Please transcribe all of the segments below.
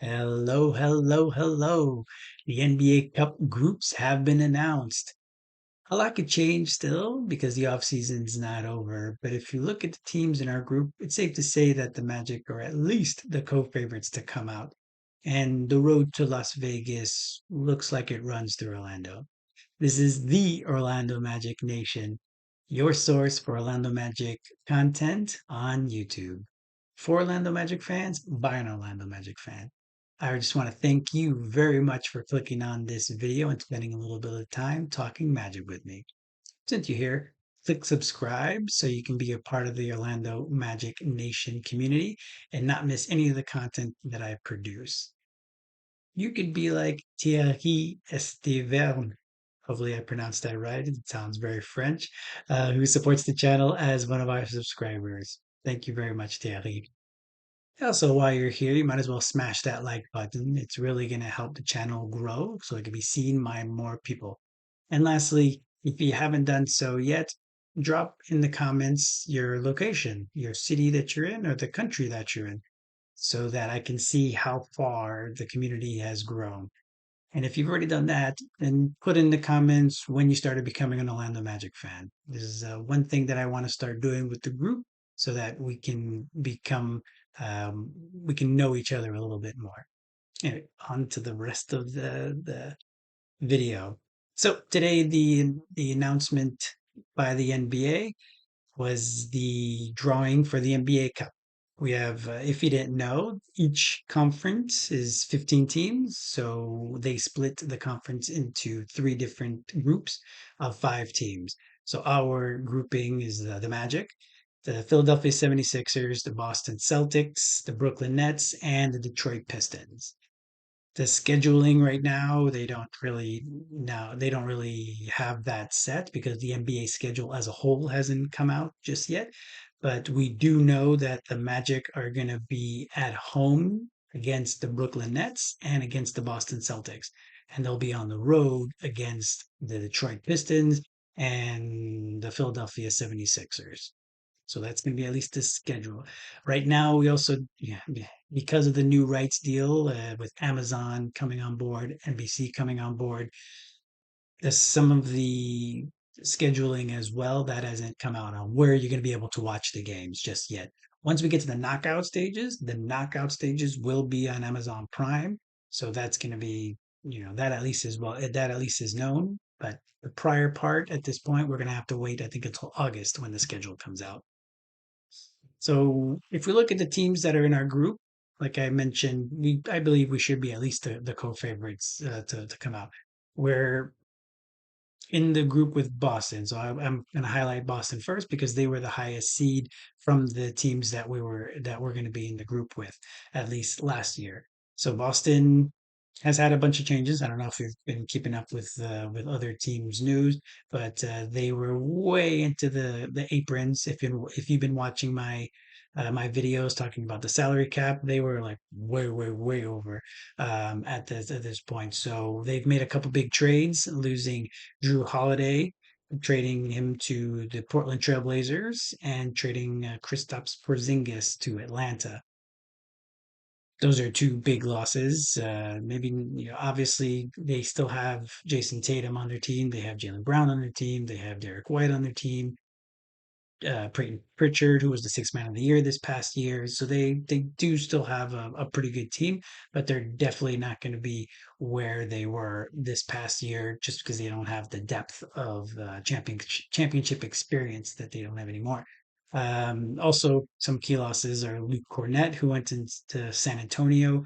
Hello, hello, hello. The NBA Cup groups have been announced. A lot could change still because the offseason's not over. But if you look at the teams in our group, it's safe to say that the Magic are at least the co-favorites to come out. And the road to Las Vegas looks like it runs through Orlando. This is the Orlando Magic Nation, your source for Orlando Magic content on YouTube. For Orlando Magic fans, by an Orlando Magic fan. I just want to thank you very much for clicking on this video and spending a little bit of time talking Magic with me. Since you're here, click subscribe so you can be a part of the Orlando Magic Nation community and not miss any of the content that I produce. You could be like Thierry Esteverne. Hopefully, I pronounced that right. It sounds very French, who supports the channel as one of our subscribers. Thank you very much, Thierry. Also, while you're here, you might as well smash that like button. It's really going to help the channel grow so it can be seen by more people. And lastly, if you haven't done so yet, drop in the comments your location, your city that you're in, or the country that you're in, so that I can see how far the community has grown. And if you've already done that, then put in the comments when you started becoming an Orlando Magic fan. This is one thing that I want to start doing with the group so that we can know each other a little bit more. Anyway, on to the rest of the video. So today, the announcement by the NBA was the drawing for the NBA Cup. We have, if you didn't know, each conference is 15 teams. So they split the conference into three different groups of five teams. So our grouping is the Magic, the Philadelphia 76ers, the Boston Celtics, the Brooklyn Nets, and the Detroit Pistons. The scheduling right now, they don't really have that set because the NBA schedule as a whole hasn't come out just yet. But we do know that the Magic are going to be at home against the Brooklyn Nets and against the Boston Celtics. And they'll be on the road against the Detroit Pistons and the Philadelphia 76ers. So that's going to be at least the schedule. Right now, we also, because of the new rights deal with Amazon coming on board, NBC coming on board, there's some of the scheduling as well that hasn't come out on where you're going to be able to watch the games just yet. Once we get to the knockout stages will be on Amazon Prime. So that's going to be, that at least is that at least is known. But the prior part at this point, we're going to have to wait, I think, until August when the schedule comes out. So if we look at the teams that are in our group, like I mentioned, I believe we should be at least the co-favorites to come out. We're in the group with Boston, so I'm going to highlight Boston first because they were the highest seed from the teams that we're going to be in the group with, at least last year. So Boston has had a bunch of changes. I don't know if you've been keeping up with other teams' news, but they were way into the aprons. If you've been watching my videos talking about the salary cap, they were like way, way, way over at this point. So they've made a couple big trades, losing Drew Holiday, trading him to the Portland Trailblazers, and trading Kristaps Porzingis to Atlanta. Those are two big losses. Maybe, obviously they still have Jason Tatum on their team. They have Jalen Brown on their team. They have Derek White on their team. Peyton Pritchard, who was the sixth man of the year this past year. So they do still have a pretty good team, but they're definitely not going to be where they were this past year just because they don't have the depth of championship experience that they don't have anymore. Also, some key losses are Luke Cornett, who went into San Antonio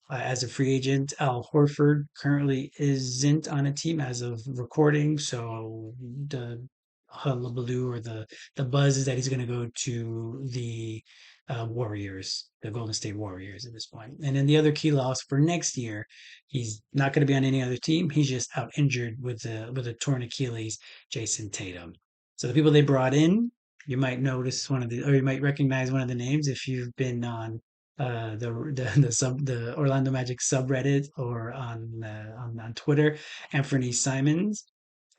as a free agent. Al Horford currently isn't on a team as of recording, so the hullabaloo or the buzz is that he's going to go to the Warriors, the Golden State Warriors at this point. And then the other key loss for next year, he's not going to be on any other team. He's just out injured with a torn Achilles, Jason Tatum. So the people they brought in, you might notice or you might recognize one of the names if you've been on the Orlando Magic subreddit or on Twitter. Anthony Simons,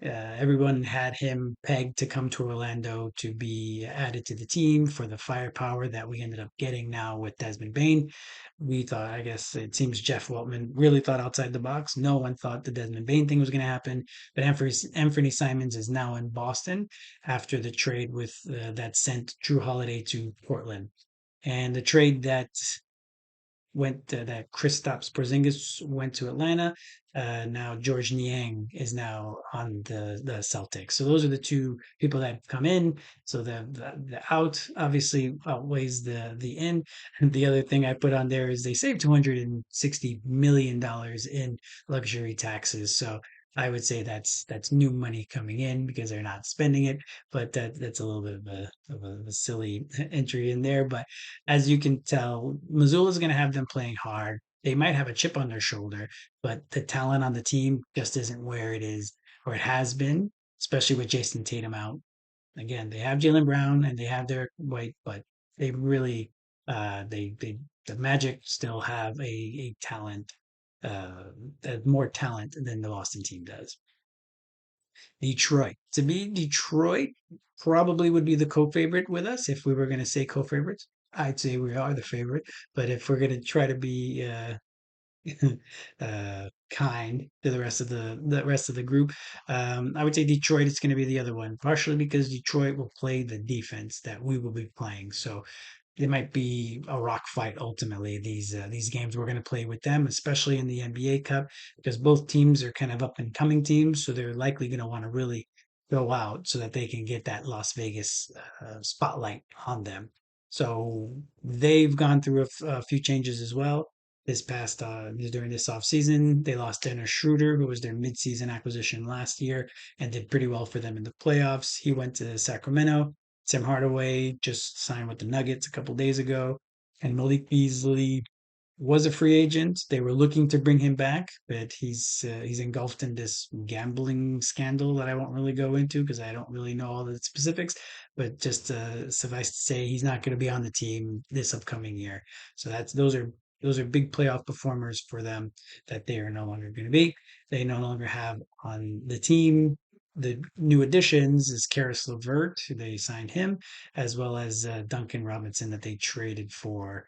Everyone had him pegged to come to Orlando to be added to the team for the firepower that we ended up getting now with Desmond Bain. We thought, I guess it seems Jeff Weltman really thought outside the box. No one thought the Desmond Bain thing was going to happen. But Anthony Simons is now in Boston after the trade with that sent Drew Holiday to Portland. And the trade that Kristaps Porzingis went to Atlanta. Now George Niang is now on the Celtics. So those are the two people that have come in. So the out obviously outweighs the in. And the other thing I put on there is they saved $260 million in luxury taxes. So I would say that's new money coming in because they're not spending it, but that's a little bit of a silly entry in there. But as you can tell, Missoula's going to have them playing hard. They might have a chip on their shoulder, but the talent on the team just isn't where it is or it has been, especially with Jason Tatum out. Again, they have Jalen Brown and they have their White, but they really, they the Magic still have a talent, uh, more talent than the Boston team does. Detroit. To me, Detroit probably would be the co-favorite with us if we were going to say co-favorites. I'd say we are the favorite, but if we're going to try to be kind to the rest of the group, I would say Detroit is going to be the other one, partially because Detroit will play the defense that we will be playing. So it might be a rock fight ultimately. These games we're going to play with them, especially in the NBA Cup, because both teams are kind of up and coming teams, so they're likely going to want to really go out so that they can get that Las Vegas spotlight on them. So they've gone through a few changes as well. This past during this offseason, they lost Dennis Schroeder, who was their midseason acquisition last year and did pretty well for them in the playoffs. He went to Sacramento. Tim Hardaway just signed with the Nuggets a couple days ago, and Malik Beasley was a free agent. They were looking to bring him back, but he's engulfed in this gambling scandal that I won't really go into because I don't really know all the specifics. But just suffice to say, he's not going to be on the team this upcoming year. So those are big playoff performers for them that they are no longer going to be. They no longer have on the team. The new additions is Karis LeVert, who they signed him, as well as Duncan Robinson that they traded for.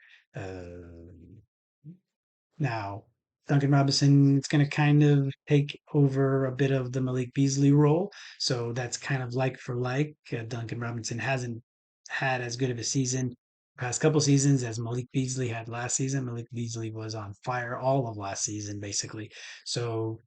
Now, Duncan Robinson is going to kind of take over a bit of the Malik Beasley role. So that's kind of like for like. Duncan Robinson hasn't had as good of a season past couple seasons as Malik Beasley had last season. Malik Beasley was on fire all of last season, basically. So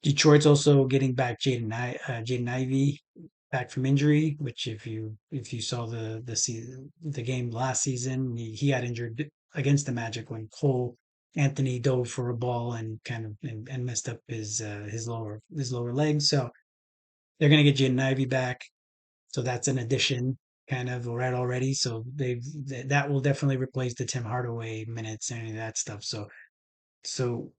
Detroit's also getting back Jaden Ivey back from injury, which if you saw the game last season, he got injured against the Magic when Cole Anthony dove for a ball and kind of and messed up his lower leg. So they're gonna get Jaden Ivey back. So that's an addition kind of right already. So that will definitely replace the Tim Hardaway minutes and any of that stuff. So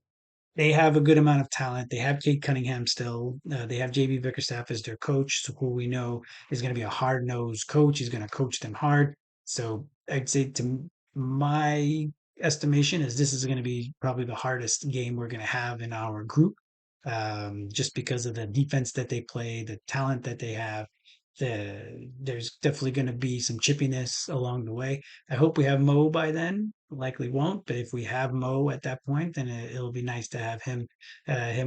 they have a good amount of talent. They have Kate Cunningham still. They have JB Bickerstaff as their coach, so who we know is going to be a hard nosed coach. He's going to coach them hard. So I'd say to my estimation is this is going to be probably the hardest game we're going to have in our group, just because of the defense that they play, the talent that they have. There's definitely going to be some chippiness along the way. I hope we have Mo by then. Likely won't, but if we have Mo at that point, then it'll be nice to have him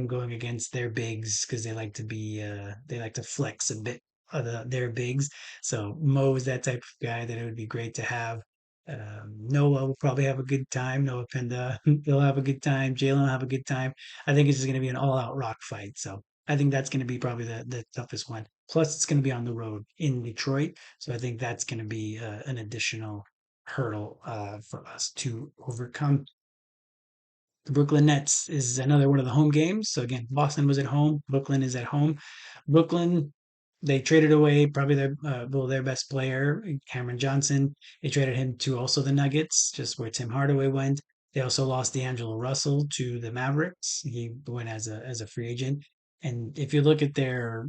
going against their bigs because they like to flex a bit of their bigs. So Mo is that type of guy that it would be great to have. Noah will probably have a good time. Noah Penda, he'll have a good time. Jalen will have a good time. I think it's just going to be an all-out rock fight. So I think that's going to be probably the toughest one. Plus, it's going to be on the road in Detroit, so I think that's going to be an additional hurdle for us to overcome. The Brooklyn Nets is another one of the home games. So again, Boston was at home. Brooklyn is at home. Brooklyn, they traded away probably their best player, Cameron Johnson. They traded him to also the Nuggets, just where Tim Hardaway went. They also lost D'Angelo Russell to the Mavericks. He went as a free agent. And if you look at their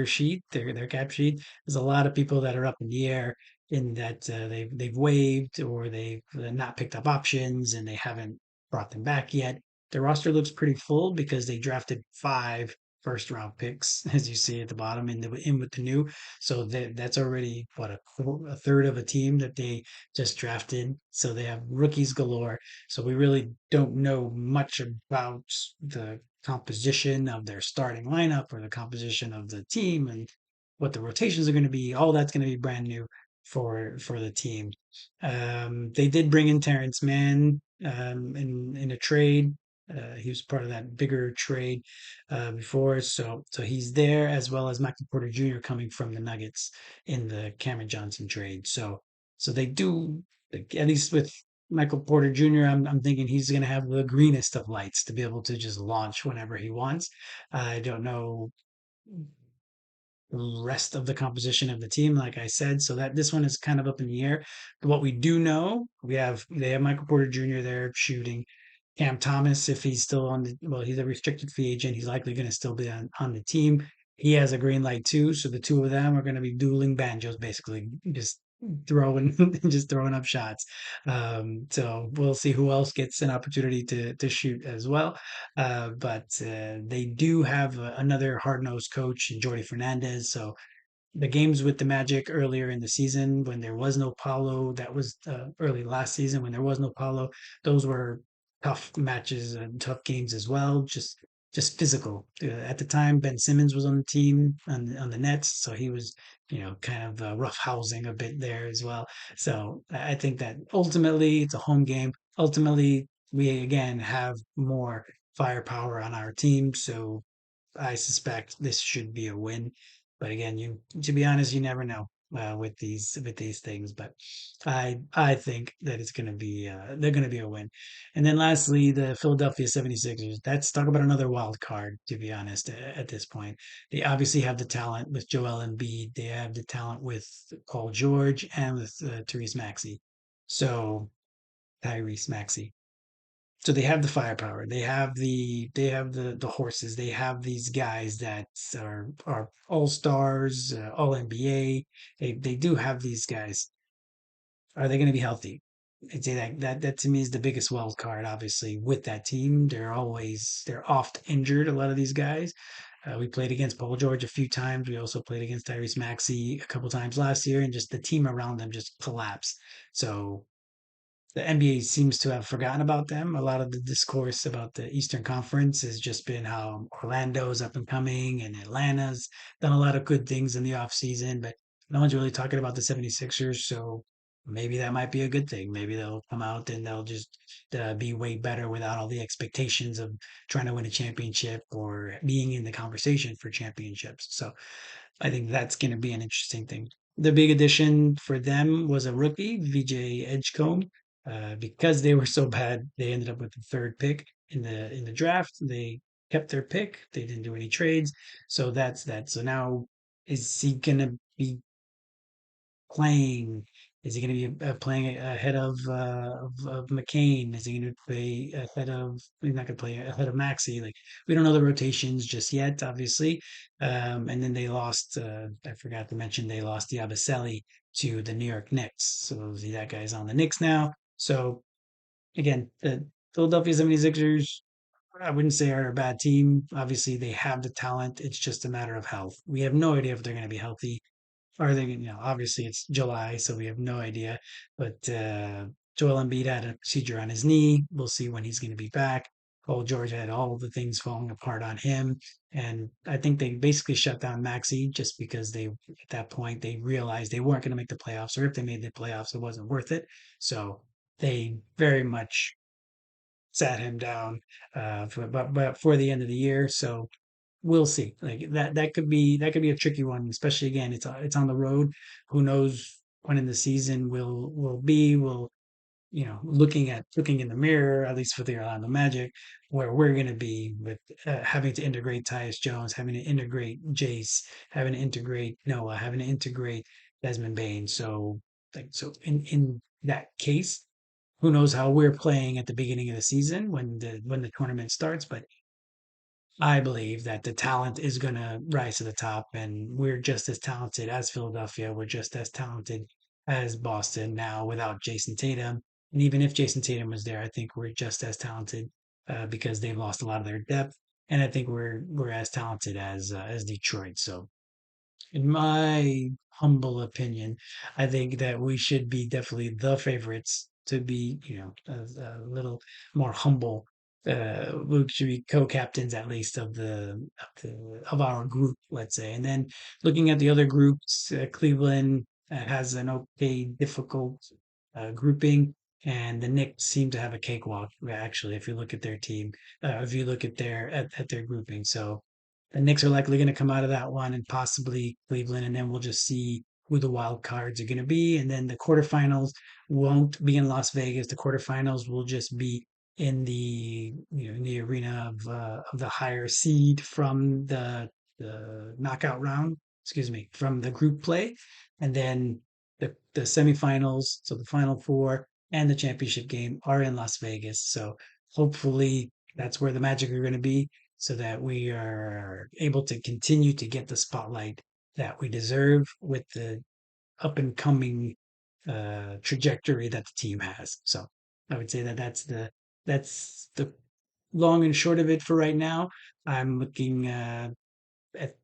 sheet, their cap sheet, there's a lot of people that are up in the air in that they've waived or they've not picked up options and they haven't brought them back yet. The roster looks pretty full because they drafted five first round picks, as you see at the bottom, in with the new. So that's already what a third of a team that they just drafted. So they have rookies galore. So we really don't know much about the composition of their starting lineup or the composition of the team and what the rotations are going to be. All that's going to be brand new for the team. They did bring in Terrence Mann in a trade. He was part of that bigger trade before, so he's there, as well as Michael Porter Jr. coming from the Nuggets in the Cameron Johnson trade. So they do, like, at least with Michael Porter Jr. I'm thinking he's going to have the greenest of lights to be able to just launch whenever he wants. I don't know rest of the composition of the team, like I said. So that this one is kind of up in the air. But what we do know, they have Michael Porter Jr. there shooting. Cam Thomas, if he's still on the well, he's a restricted free agent. He's likely going to still be on the team. He has a green light too, so the two of them are going to be dueling banjos, basically, throwing just throwing up shots. So we'll see who else gets an opportunity to shoot as well. But they do have another hard nosed coach, Jordi Fernandez. So the games with the Magic earlier in the season when there was no Paulo, that was early last season when there was no Paulo, those were tough matches and tough games as well. Just physical. At the time, Ben Simmons was on the team on the Nets, so he was kind of rough housing a bit there as well. So I think that ultimately it's a home game. Ultimately, we again have more firepower on our team, so I suspect this should be a win. But again, to be honest, you never know with these things. But I think that it's going to be they're going to be a win. And then lastly, the Philadelphia 76ers. That's talk about another wild card. To be honest, at this point, they obviously have the talent with Joel Embiid. They have the talent with Paul George and with So Tyrese Maxey. So they have the firepower. They have the horses. They have these guys that are all stars, all NBA. They do have these guys. Are they going to be healthy? I'd say that to me is the biggest wild card. Obviously, with that team, they're oft injured. A lot of these guys. We played against Paul George a few times. We also played against Tyrese Maxey a couple times last year, and just the team around them just collapsed. So the NBA seems to have forgotten about them. A lot of the discourse about the Eastern Conference has just been how Orlando's up and coming and Atlanta's done a lot of good things in the offseason, but no one's really talking about the 76ers. So maybe that might be a good thing. Maybe they'll come out and they'll just be way better without all the expectations of trying to win a championship or being in the conversation for championships. So I think that's going to be an interesting thing. The big addition for them was a rookie, VJ Edgecombe. Because they were so bad, they ended up with the third pick in the draft. They kept their pick. They didn't do any trades, so that's that. So now, is he gonna be playing? Is he going to be playing ahead of McCain? Is he going to play ahead of? He's not going to play ahead of Maxi. Like, we don't know the rotations just yet, obviously. And then they lost. I forgot to mention they lost Yabusele to the New York Knicks. So see, that guy's on the Knicks now. So again, the Philadelphia 76ers, I wouldn't say are a bad team. Obviously, they have the talent. It's just a matter of health. We have no idea if they're going to be healthy. Are they, obviously it's July, so we have no idea. But Joel Embiid had a procedure on his knee. We'll see when he's going to be back. Paul George had all the things falling apart on him. And I think they basically shut down Maxi just because at that point, they realized they weren't going to make the playoffs, or if they made the playoffs, it wasn't worth it. So they very much sat him down but for the end of the year. So we'll see. Like that could be a tricky one, especially again, it's on the road. Who knows when in the season we'll looking in the mirror, at least for the Orlando Magic, where we're going to be with having to integrate Tyus Jones, having to integrate Jace, having to integrate Noah, having to integrate Desmond Bain. So in that case, who knows how we're playing at the beginning of the season when the tournament starts, but I believe that the talent is going to rise to the top, and we're just as talented as Philadelphia. We're just as talented as Boston now without Jason Tatum. And even if Jason Tatum was there, I think we're just as talented because they've lost a lot of their depth. and I think we're as talented as Detroit. So in my humble opinion, I think that we should be definitely the favorites to be, a little more humble. We should be co-captains at least of our group, let's say. And then looking at the other groups, Cleveland has an okay, difficult grouping, and the Knicks seem to have a cakewalk. Actually, if you look at their team, if you look at their grouping, so the Knicks are likely going to come out of that one and possibly Cleveland, and then we'll just see who the wild cards are going to be. And then the quarterfinals won't be in Las Vegas. The quarterfinals will just be in in the arena of the higher seed from the knockout round. Excuse me, from the group play, and then the semifinals, so the final four and the championship game are in Las Vegas. So hopefully that's where the Magic are going to be so that we are able to continue to get the spotlight that we deserve with the up and coming trajectory that the team has. So I would say that that's the long and short of it for right now. I'm looking at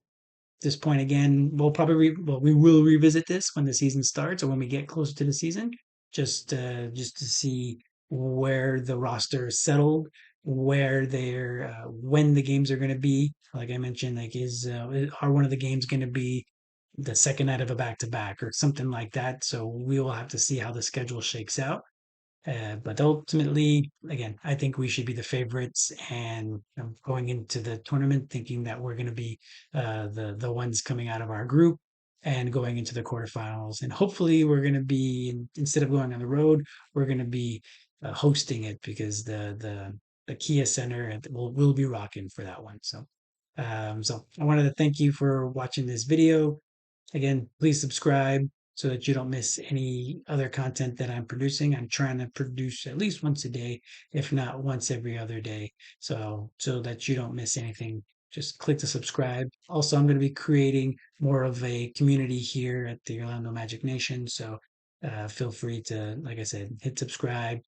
this point again. We will revisit this when the season starts or when we get closer to the season, just to see where the roster is settled, where they're when the games are going to be. Like I mentioned, like are one of the games going to be the second night of a back to back or something like that. So we will have to see how the schedule shakes out. But ultimately, again, I think we should be the favorites, and I'm going into the tournament thinking that we're going to be the ones coming out of our group and going into the quarterfinals. And hopefully, we're going to be instead of going on the road, we're going to be hosting it because the Kia Center will be rocking for that one. So I wanted to thank you for watching this video. Again, please subscribe so that you don't miss any other content that I'm producing. I'm trying to produce at least once a day, if not once every other day. So that you don't miss anything. Just click to subscribe. Also, I'm going to be creating more of a community here at the Orlando Magic Nation. So feel free to, like I said, hit subscribe,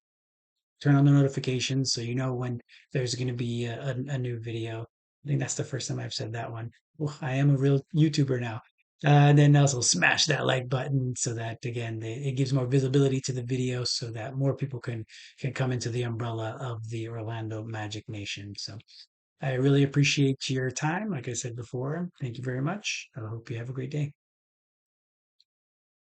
turn on the notifications so you know when there's going to be a new video. I think that's the first time I've said that one. Well, I am a real YouTuber now. And then also smash that like button so that again it gives more visibility to the video so that more people can come into the umbrella of the Orlando Magic Nation. So I really appreciate your time. Like I said before, thank you very much. I hope you have a great day.